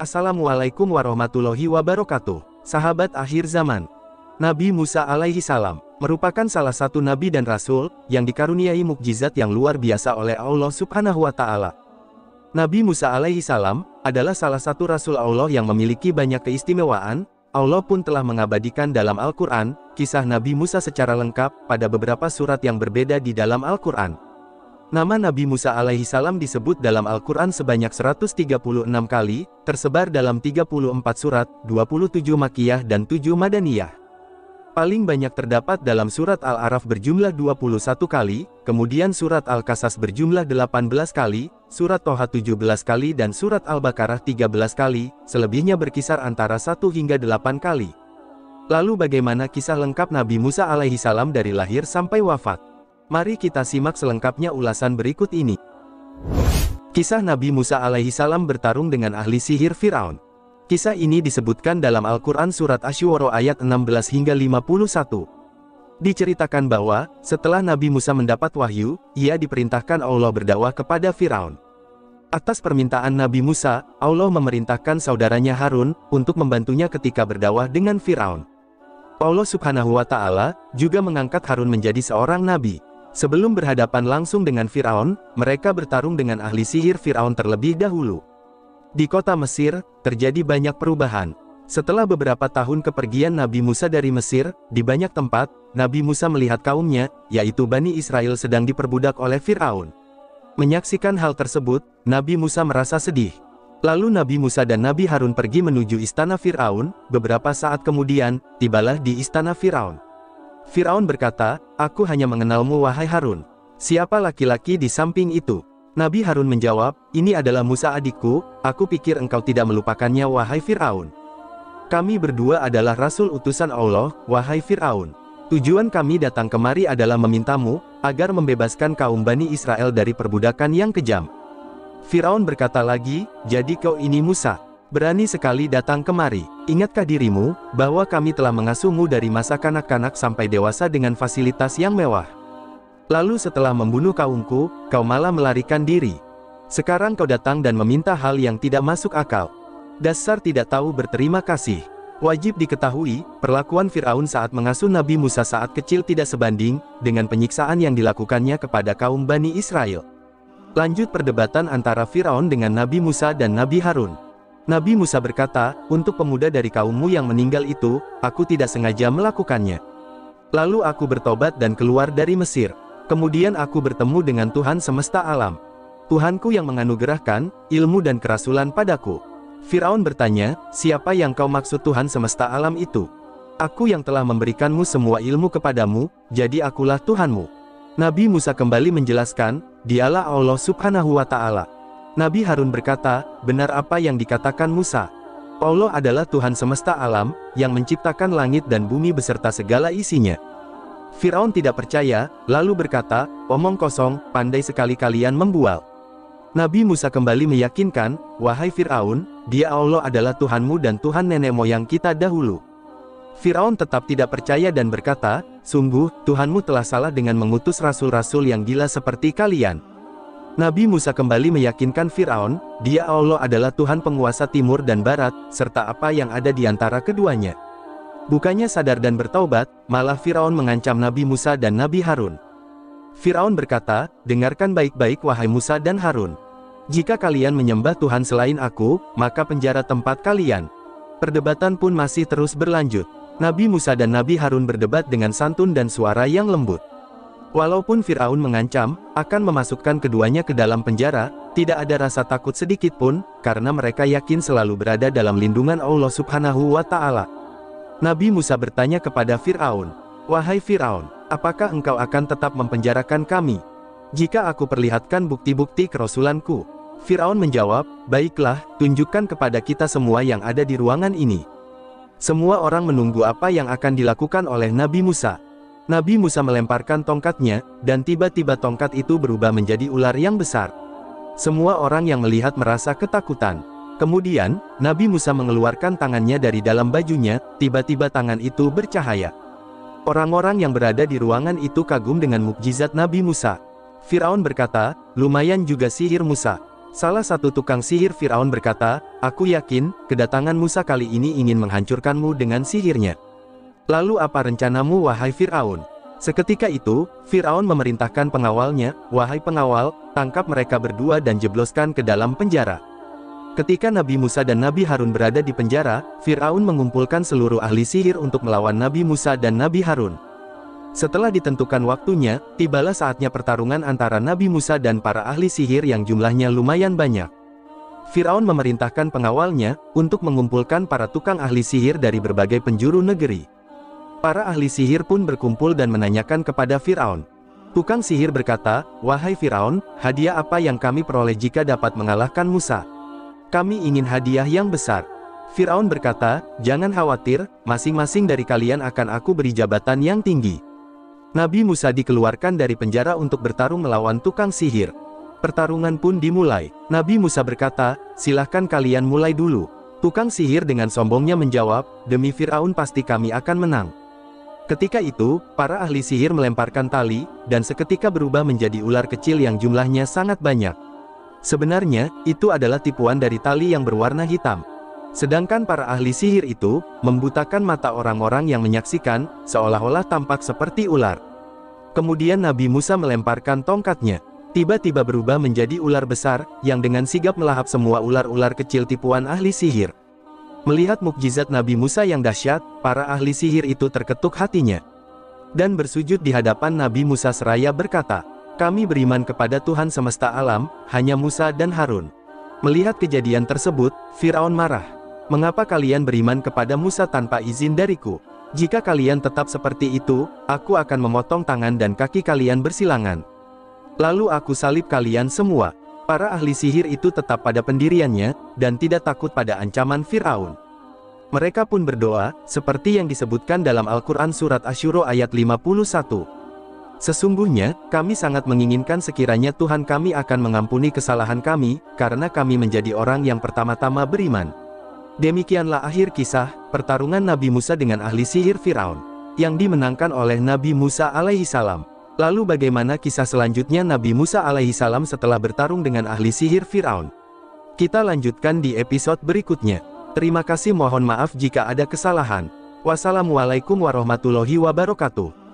Assalamualaikum warahmatullahi wabarakatuh. Sahabat akhir zaman. Nabi Musa alaihi salam merupakan salah satu nabi dan rasul yang dikaruniai mukjizat yang luar biasa oleh Allah Subhanahu wa taala. Nabi Musa alaihi salam adalah salah satu rasul Allah yang memiliki banyak keistimewaan. Allah pun telah mengabadikan dalam Al-Qur'an kisah Nabi Musa secara lengkap pada beberapa surat yang berbeda di dalam Al-Qur'an. Nama Nabi Musa alaihi salam disebut dalam Al-Qur'an sebanyak 136 kali, tersebar dalam 34 surat, 27 Makkiyah dan 7 Madaniyah. Paling banyak terdapat dalam surat Al-A'raf berjumlah 21 kali, kemudian surat Al-Qasas berjumlah 18 kali, surat Toha 17 kali dan surat Al-Baqarah 13 kali, selebihnya berkisar antara 1 hingga 8 kali. Lalu bagaimana kisah lengkap Nabi Musa alaihi salam dari lahir sampai wafat? Mari kita simak selengkapnya ulasan berikut ini. Kisah Nabi Musa alaihi salam bertarung dengan ahli sihir Firaun. Kisah ini disebutkan dalam Al-Quran Surat Asy-Syu'ara ayat 16 hingga 51. Diceritakan bahwa, setelah Nabi Musa mendapat wahyu, ia diperintahkan Allah berdakwah kepada Firaun. Atas permintaan Nabi Musa, Allah memerintahkan saudaranya Harun, untuk membantunya ketika berdakwah dengan Firaun. Allah Subhanahu wa ta'ala, juga mengangkat Harun menjadi seorang nabi. Sebelum berhadapan langsung dengan Firaun, mereka bertarung dengan ahli sihir Firaun terlebih dahulu. Di kota Mesir, terjadi banyak perubahan. Setelah beberapa tahun kepergian Nabi Musa dari Mesir, di banyak tempat, Nabi Musa melihat kaumnya, yaitu Bani Israel sedang diperbudak oleh Firaun. Menyaksikan hal tersebut, Nabi Musa merasa sedih. Lalu Nabi Musa dan Nabi Harun pergi menuju istana Firaun. Beberapa saat kemudian, tibalah di istana Firaun. Firaun berkata, "Aku hanya mengenalmu wahai Harun. Siapa laki-laki di samping itu?" Nabi Harun menjawab, "Ini adalah Musa adikku, aku pikir engkau tidak melupakannya wahai Firaun. Kami berdua adalah rasul utusan Allah, wahai Firaun. Tujuan kami datang kemari adalah memintamu, agar membebaskan kaum Bani Israel dari perbudakan yang kejam." Firaun berkata lagi, "Jadi kau ini Musa, berani sekali datang kemari. Ingatkah dirimu, bahwa kami telah mengasuhmu dari masa kanak-kanak sampai dewasa dengan fasilitas yang mewah? Lalu setelah membunuh kaumku, kau malah melarikan diri. Sekarang kau datang dan meminta hal yang tidak masuk akal. Dasar tidak tahu berterima kasih." Wajib diketahui, perlakuan Firaun saat mengasuh Nabi Musa saat kecil tidak sebanding dengan penyiksaan yang dilakukannya kepada kaum Bani Israel. Lanjut perdebatan antara Firaun dengan Nabi Musa dan Nabi Harun. Nabi Musa berkata, "Untuk pemuda dari kaummu yang meninggal itu, aku tidak sengaja melakukannya. Lalu aku bertobat dan keluar dari Mesir. Kemudian aku bertemu dengan Tuhan semesta alam. Tuhanku yang menganugerahkan ilmu dan kerasulan padaku." Firaun bertanya, "Siapa yang kau maksud Tuhan semesta alam itu?" "Aku yang telah memberikanmu semua ilmu kepadamu, jadi akulah Tuhanmu." Nabi Musa kembali menjelaskan, "Dialah Allah Subhanahu wa ta'ala." Nabi Harun berkata, "Benar apa yang dikatakan Musa. Allah adalah Tuhan semesta alam, yang menciptakan langit dan bumi beserta segala isinya." Firaun tidak percaya, lalu berkata, "Omong kosong, pandai sekali kalian membual." Nabi Musa kembali meyakinkan, "Wahai Firaun, Dia Allah adalah Tuhanmu dan Tuhan nenek moyang kita dahulu." Firaun tetap tidak percaya dan berkata, "Sungguh, Tuhanmu telah salah dengan mengutus rasul-rasul yang gila seperti kalian." Nabi Musa kembali meyakinkan Firaun, Dia Allah adalah Tuhan penguasa timur dan barat, serta apa yang ada di antara keduanya. Bukannya sadar dan bertaubat, malah Firaun mengancam Nabi Musa dan Nabi Harun. Firaun berkata, "Dengarkan baik-baik wahai Musa dan Harun. Jika kalian menyembah Tuhan selain aku, maka penjara tempat kalian." Perdebatan pun masih terus berlanjut. Nabi Musa dan Nabi Harun berdebat dengan santun dan suara yang lembut. Walaupun Firaun mengancam akan memasukkan keduanya ke dalam penjara, tidak ada rasa takut sedikit pun, karena mereka yakin selalu berada dalam lindungan Allah Subhanahu wa ta'ala. Nabi Musa bertanya kepada Firaun, "Wahai Firaun, apakah engkau akan tetap mempenjarakan kami, jika aku perlihatkan bukti-bukti kerasulanku?" Firaun menjawab, "Baiklah, tunjukkan kepada kita semua yang ada di ruangan ini." Semua orang menunggu apa yang akan dilakukan oleh Nabi Musa. Nabi Musa melemparkan tongkatnya, dan tiba-tiba tongkat itu berubah menjadi ular yang besar. Semua orang yang melihat merasa ketakutan. Kemudian, Nabi Musa mengeluarkan tangannya dari dalam bajunya, tiba-tiba tangan itu bercahaya. Orang-orang yang berada di ruangan itu kagum dengan mukjizat Nabi Musa. Firaun berkata, "Lumayan juga sihir Musa. Salah satu tukang sihir Firaun berkata, "Aku yakin, kedatangan Musa kali ini ingin menghancurkanmu dengan sihirnya. Lalu apa rencanamu wahai Firaun?" Seketika itu, Firaun memerintahkan pengawalnya, "Wahai pengawal, tangkap mereka berdua dan jebloskan ke dalam penjara." Ketika Nabi Musa dan Nabi Harun berada di penjara, Firaun mengumpulkan seluruh ahli sihir untuk melawan Nabi Musa dan Nabi Harun. Setelah ditentukan waktunya, tibalah saatnya pertarungan antara Nabi Musa dan para ahli sihir yang jumlahnya lumayan banyak. Firaun memerintahkan pengawalnya untuk mengumpulkan para tukang ahli sihir dari berbagai penjuru negeri. Para ahli sihir pun berkumpul dan menanyakan kepada Firaun. Tukang sihir berkata, "Wahai Firaun, hadiah apa yang kami peroleh jika dapat mengalahkan Musa? Kami ingin hadiah yang besar." Firaun berkata, "Jangan khawatir, masing-masing dari kalian akan aku beri jabatan yang tinggi." Nabi Musa dikeluarkan dari penjara untuk bertarung melawan tukang sihir. Pertarungan pun dimulai. Nabi Musa berkata, "Silahkan kalian mulai dulu." Tukang sihir dengan sombongnya menjawab, "Demi Firaun pasti kami akan menang." Ketika itu, para ahli sihir melemparkan tali, dan seketika berubah menjadi ular kecil yang jumlahnya sangat banyak. Sebenarnya, itu adalah tipuan dari tali yang berwarna hitam. Sedangkan para ahli sihir itu, membutakan mata orang-orang yang menyaksikan, seolah-olah tampak seperti ular. Kemudian Nabi Musa melemparkan tongkatnya. Tiba-tiba berubah menjadi ular besar, yang dengan sigap melahap semua ular-ular kecil tipuan ahli sihir. Melihat mukjizat Nabi Musa yang dahsyat, para ahli sihir itu terketuk hatinya. Dan bersujud di hadapan Nabi Musa seraya berkata, "Kami beriman kepada Tuhan semesta alam, hanya Musa dan Harun." Melihat kejadian tersebut, Firaun marah. "Mengapa kalian beriman kepada Musa tanpa izin dariku? Jika kalian tetap seperti itu, aku akan memotong tangan dan kaki kalian bersilangan. Lalu aku salib kalian semua." Para ahli sihir itu tetap pada pendiriannya, dan tidak takut pada ancaman Firaun. Mereka pun berdoa, seperti yang disebutkan dalam Al-Quran Surat Asy-Syura ayat 51. "Sesungguhnya, kami sangat menginginkan sekiranya Tuhan kami akan mengampuni kesalahan kami, karena kami menjadi orang yang pertama-tama beriman." Demikianlah akhir kisah, pertarungan Nabi Musa dengan ahli sihir Firaun, yang dimenangkan oleh Nabi Musa alaihissalam. Lalu bagaimana kisah selanjutnya Nabi Musa alaihissalam setelah bertarung dengan ahli sihir Firaun? Kita lanjutkan di episode berikutnya. Terima kasih, mohon maaf jika ada kesalahan. Wassalamualaikum warahmatullahi wabarakatuh.